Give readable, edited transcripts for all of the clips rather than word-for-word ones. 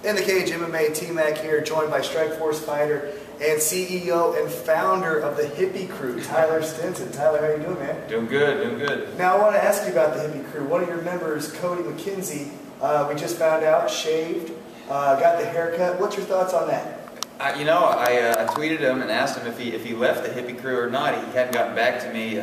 In the Cage MMA, T-Mac here, joined by Strikeforce fighter and CEO and founder of the Hippie Crew, Tyler Stinson. Tyler, how you doing, man? Doing good, doing good. Now, I want to ask you about the Hippie Crew. One of your members, Cody McKenzie, we just found out, shaved, got the haircut. What's your thoughts on that? I tweeted him and asked him if he left the Hippie Crew or not. He hadn't gotten back to me.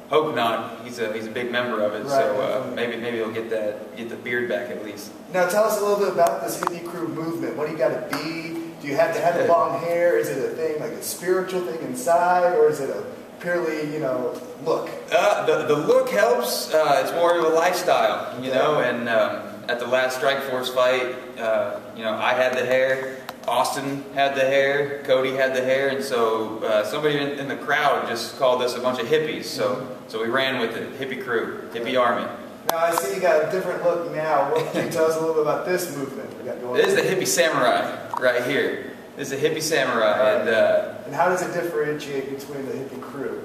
Hope not. He's a big member of it, right, so maybe he'll get the beard back at least. Now tell us a little bit about this Hippie Crew movement. What do you got to be? Do you have to have the long hair? Is it a thing, like a spiritual thing inside, or is it a purely, look? The look helps. It's more of a lifestyle, you know. And at the last Strikeforce fight, I had the hair. Austin had the hair, Cody had the hair, and so somebody in the crowd just called us a bunch of hippies. So we ran with it, Hippie Crew, Hippie Army. Now I see you got a different look now. What can you tell us a little bit about this movement we got going on? This is the Hippie Samurai right here. This is the Hippie Samurai, and how does it differentiate between the Hippie Crew?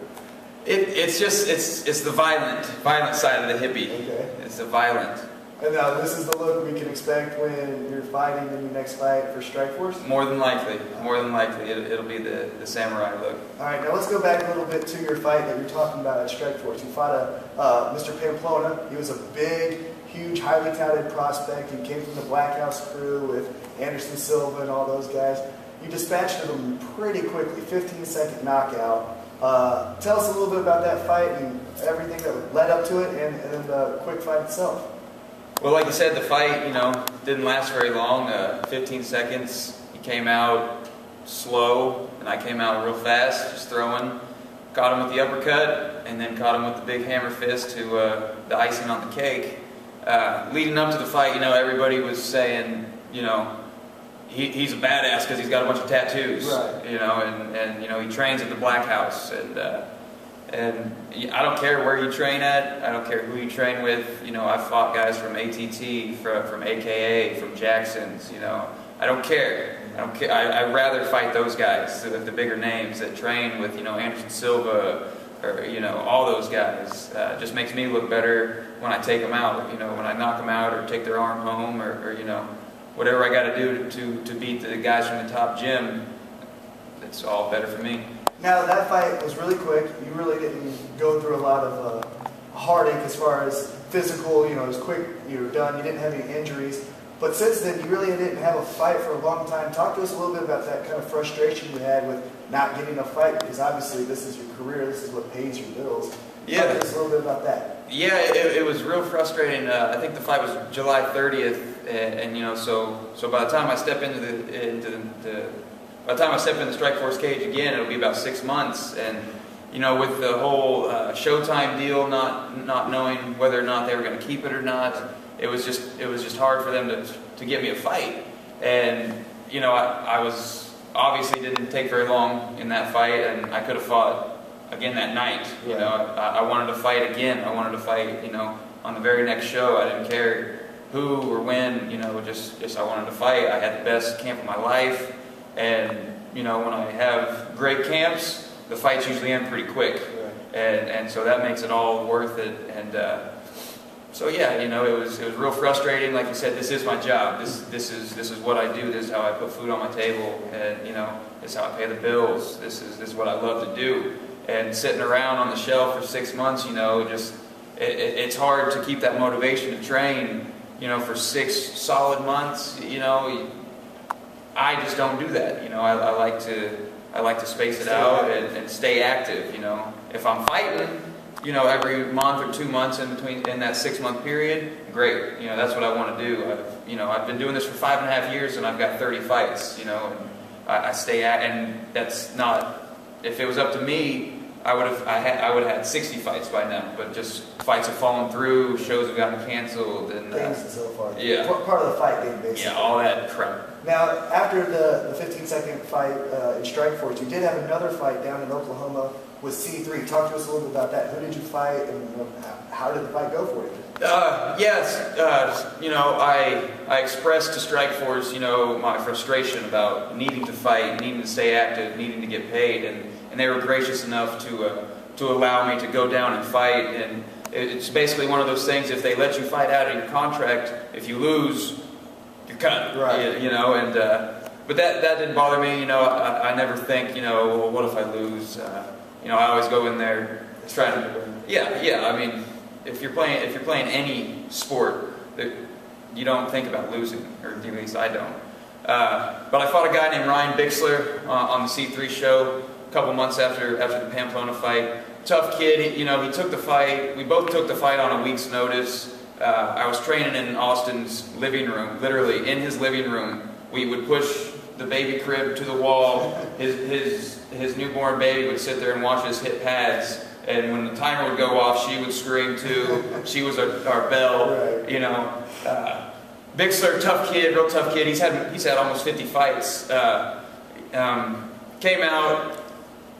It's the violent side of the hippie. Okay. It's the violent. And now this is the look we can expect when you're fighting in your next fight for Strikeforce? More than likely. More than likely. It'll be the samurai look. Alright, now let's go back a little bit to your fight that you're talking about at Strikeforce. You fought Mr. Pamplona. He was a big, huge, highly touted prospect. He came from the Black House crew with Anderson Silva and all those guys. You dispatched him pretty quickly, 15-second knockout. Tell us a little bit about that fight and everything that led up to it and then the quick fight itself. Well, like you said, the fight, didn't last very long, 15 seconds. He came out slow, and I came out real fast, just throwing. Caught him with the uppercut, and then caught him with the big hammer fist to the icing on the cake. Leading up to the fight, everybody was saying, he's a badass because he's got a bunch of tattoos, right. And he trains at the Black House, and I don't care where you train at, I don't care who you train with. I've fought guys from ATT, from AKA, from Jackson's, I don't care. I'd rather fight those guys, the bigger names that train with, Anderson Silva, or, all those guys. Just makes me look better when I take them out, when I knock them out or take their arm home or whatever I got to do to beat the guys from the top gym. It's all better for me. Now that fight was really quick. You really didn't go through a lot of heartache as far as physical. It was quick. You were done. You didn't have any injuries. But since then, you really didn't have a fight for a long time. Talk to us a little bit about that kind of frustration you had with not getting a fight, because obviously this is your career. This is what pays your bills. Yeah. Talk to us a little bit about that. Yeah, it was real frustrating. I think the fight was July 30th, and so by the time I step by the time I step in the Strikeforce cage again, it'll be about 6 months. And with the whole Showtime deal, not knowing whether or not they were going to keep it or not, it was just hard for them to get me a fight. And I was obviously didn't take very long in that fight, and I could have fought again that night. I wanted to fight again. I wanted to fight. On the very next show. I didn't care who or when. Just I wanted to fight. I had the best camp of my life. And when I have great camps, the fights usually end pretty quick, right. and so that makes it all worth it. And so yeah, it was real frustrating. Like you said, this is my job. This is what I do. This is how I put food on my table, and this is how I pay the bills. This is what I love to do. And sitting around on the shelf for 6 months, it's hard to keep that motivation to train. For 6 solid months, I just don't do that. I like to space it out and stay active. If I'm fighting, every month or 2 months in that 6 month period, great. That's what I want to do. I've been doing this for 5.5 years and I've got 30 fights. And I stay at, and that's not. If it was up to me, I would have had 60 fights by now. But just fights have fallen through, shows have gotten canceled, and things so far. Yeah, part of the fight game, basically. Yeah, all that crap. Now, after the 15-second fight in Strikeforce, you did have another fight down in Oklahoma with C3. Talk to us a little bit about that. Who did you fight, and how did the fight go for you? Yes, I expressed to Strikeforce, my frustration about needing to fight, needing to stay active, needing to get paid, and they were gracious enough to allow me to go down and fight. And it's basically one of those things. If they let you fight out of your contract, if you lose, you're cut. Right. You know, and but that didn't bother me. You know, I never think, you know, well, what if I lose? You know, I always go in there trying to. Yeah. I mean, if you're playing any sport, you don't think about losing, or at least I don't. But I fought a guy named Ryan Bixler on the C3 show a couple months after the Pamplona fight. Tough kid, you know, he took the fight. We both took the fight on a week's notice. I was training in Austin's living room, literally in his living room. We would push the baby crib to the wall. His newborn baby would sit there and watch us hit pads. And when the timer would go off, she would scream too. She was our bell, you know. Bixler, tough kid, real tough kid. He's had almost 50 fights. Came out.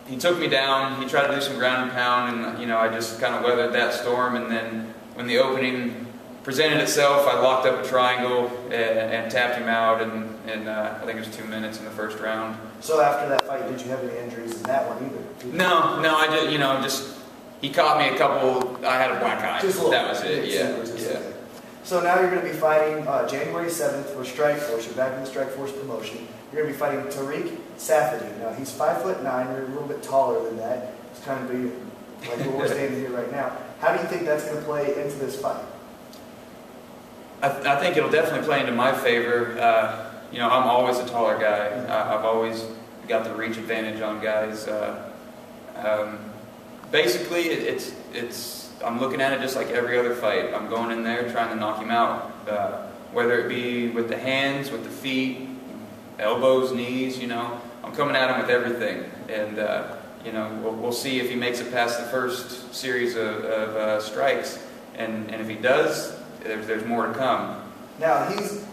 He took me down. He tried to do some ground and pound, and you know, I just kind of weathered that storm. And then when the opening presented itself, I locked up a triangle and tapped him out. And I think it was 2 minutes in the first round. So after that fight, did you have any injuries in that one either? No, I did. You know, just he caught me a couple. I had a black eye. That was it. Yeah. So now you're going to be fighting January 7th for Strikeforce. You're back in the Strikeforce promotion. You're going to be fighting Tariq Saffiedine. Now he's 5'9". You're a little bit taller than that. It's kind of be like where we're standing here right now. How do you think that's going to play into this fight? I think it'll definitely play into my favor. You know, I'm always a taller guy. I've always got the reach advantage on guys. Basically, I'm looking at it just like every other fight. I'm going in there trying to knock him out, whether it be with the hands, with the feet, elbows, knees. You know, I'm coming at him with everything, and you know, we'll see if he makes it past the first series of strikes, and if he does, there's more to come. Now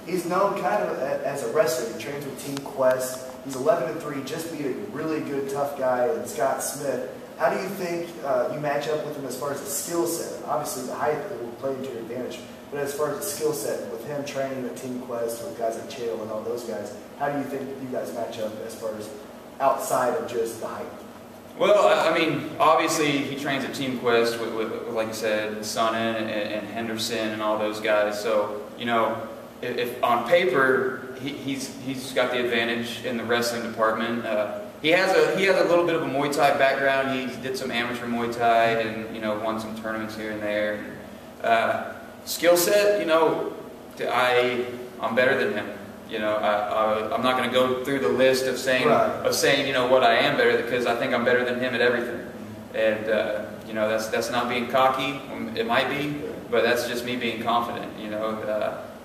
he's known kind of as a wrestler. He trains with Team Quest. He's 11-3. Just beat a really good tough guy in Scott Smith. How do you think you match up with him as far as the skill set? Obviously, the height will play into your advantage, but as far as the skill set, with him training at Team Quest with guys like Chael and all those guys, how do you think you guys match up as far as outside of just the height? Well, I mean, obviously he trains at Team Quest with like you said, Sonnen and Henderson and all those guys. So you know, if on paper he's got the advantage in the wrestling department. He has a little bit of a Muay Thai background. He did some amateur Muay Thai and, you know, won some tournaments here and there. Skill set, you know, I'm better than him. You know, I'm not going to go through the list of saying you know what I am better, because I think I'm better than him at everything. And you know, that's not being cocky. It might be, but that's just me being confident. You know,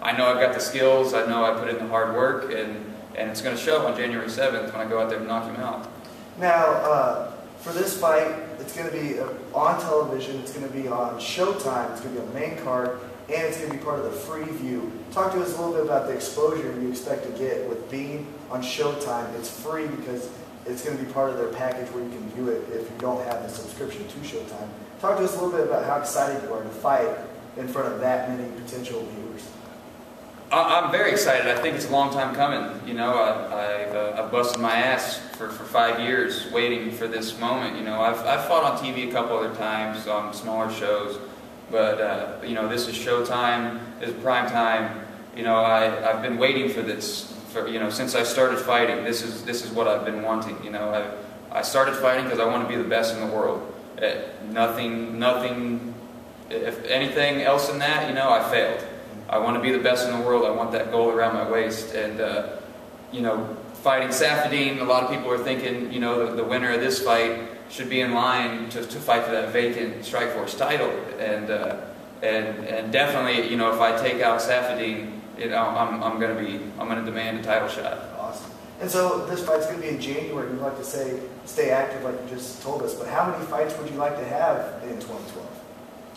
I know I've got the skills. I know I put in the hard work, and it's going to show on January 7th when I go out there and knock him out. Now, for this fight, it's going to be on television, it's going to be on Showtime, it's going to be on the main card, and it's going to be part of the free view. Talk to us a little bit about the exposure you expect to get with being on Showtime. It's free because it's going to be part of their package where you can view it if you don't have the subscription to Showtime. Talk to us a little bit about how excited you are to fight in front of that many potential viewers. I'm very excited. I think it's a long time coming. You know, I've busted my ass for 5 years waiting for this moment. You know, I've fought on TV a couple other times on smaller shows, but you know, this is Showtime. This is prime time. You know, I've been waiting for this you know, since I started fighting. This is what I've been wanting. You know, I started fighting because I want to be the best in the world. Nothing. If anything else than that, you know, I failed. I want to be the best in the world. I want that gold around my waist. And, you know, fighting Saffiedine, a lot of people are thinking, you know, the winner of this fight should be in line to fight for that vacant Strikeforce title. And definitely, you know, if I take out Saffiedine, you know, I'm going to demand a title shot. Awesome. And so this fight's going to be in January. You'd like to say stay active like you just told us, but how many fights would you like to have in 2012?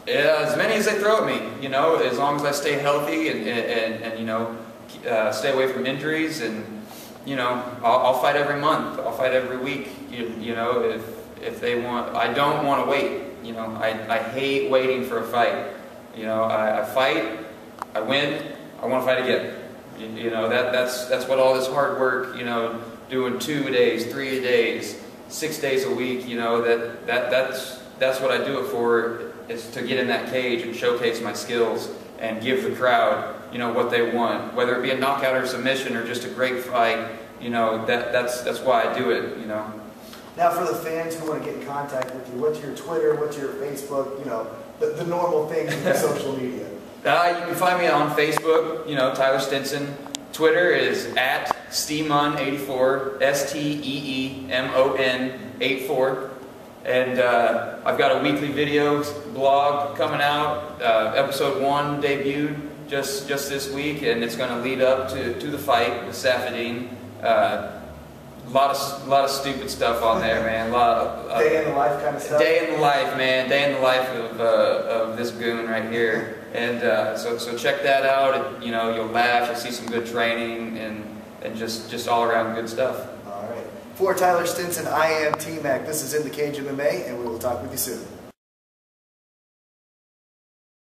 Yeah, as many as they throw at me, you know, as long as I stay healthy and you know, stay away from injuries, and, you know, I'll fight every month, I'll fight every week, you know, if they want. I don't want to wait, you know, I hate waiting for a fight. You know, I fight, I win, I want to fight again. You know, that's what all this hard work, you know, doing 2 days, 3 days, 6 days a week, you know, that's what I do it for, is to get in that cage and showcase my skills and give the crowd, you know, what they want, whether it be a knockout or submission or just a great fight. You know, that's why I do it, you know. Now, for the fans who want to get in contact with you, what's your Twitter, what's your Facebook, you know, the normal things in social media? You can find me on Facebook, you know, Tyler Stinson. Twitter is at Steemon84, STEEMON 84. And I've got a weekly video blog coming out. Episode 1 debuted just this week, and it's going to lead up to the fight with Saffiedine. A lot of stupid stuff on there, man. A lot of day in the life kind of stuff. Day in the life, man. Day in the life of this goon right here. And so check that out. And, you know, you'll laugh. You'll see some good training and just all around good stuff. All right. For Tyler Stinson, I am T-Mac. This is In the Cage MMA, and we will talk with you soon.